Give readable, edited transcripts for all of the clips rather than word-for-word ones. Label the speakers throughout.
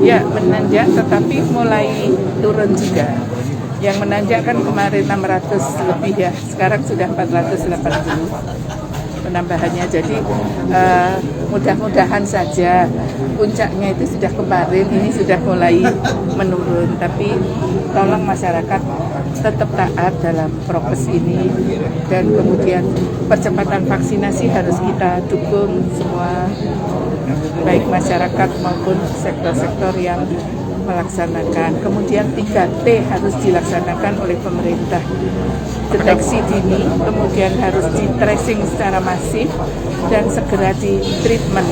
Speaker 1: Ya, menanjak tetapi mulai turun juga. Yang menanjak kan kemarin 600 lebih ya, sekarang sudah 480 penambahannya. Jadi mudah-mudahan saja puncaknya itu sudah kemarin, ini sudah mulai menurun. Tapi tolong masyarakat tetap taat dalam prokes ini, dan kemudian percepatan vaksinasi harus kita dukung semua, baik masyarakat maupun sektor-sektor yang melaksanakan. Kemudian 3T harus dilaksanakan oleh pemerintah. Deteksi dini, kemudian harus di tracing secara masif dan segera di treatment.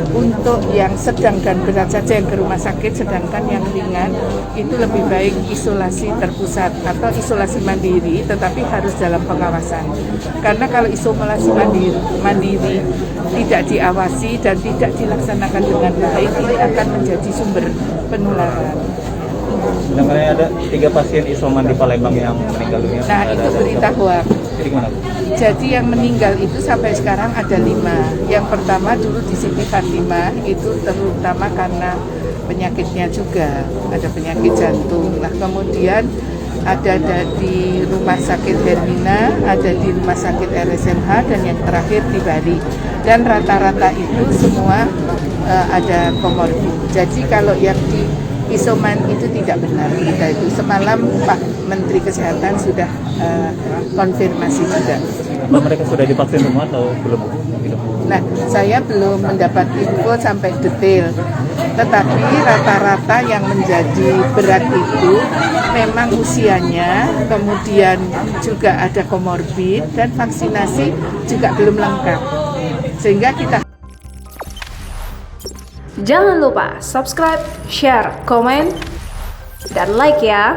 Speaker 1: Untuk yang sedang dan berat saja yang ke rumah sakit, sedangkan yang ringan itu lebih baik isolasi terpusat atau isolasi mandiri, tetapi harus dalam pengawasan. Karena kalau isolasi mandiri tidak diawasi dan tidak dilaksanakan dengan baik, ini akan menjadi sumber penularan.
Speaker 2: Sebenarnya ada 3 pasien isoman di Palembang yang meninggal dunia.
Speaker 1: Nah, itu berita hoax.
Speaker 2: Jadi gimana?
Speaker 1: Jadi yang meninggal itu sampai sekarang ada 5. Yang pertama dulu di Siti Fatimah, itu terutama karena penyakitnya juga, ada penyakit jantung. Nah, kemudian ada di Rumah Sakit Hermina, ada di Rumah Sakit RSMH, dan yang terakhir di Bali. Dan rata-rata itu semua ada komorbid. Jadi kalau yang di isoman itu tidak benar. Kita itu semalam Pak Menteri Kesehatan sudah konfirmasi juga.
Speaker 2: Apa mereka sudah divaksin semua atau belum?
Speaker 1: Nah, saya belum mendapat info sampai detail. Tetapi rata-rata yang menjadi berat itu memang usianya, kemudian juga ada komorbid, dan vaksinasi juga belum lengkap. Sehingga kita
Speaker 3: Jangan lupa subscribe, share, komen, dan like ya.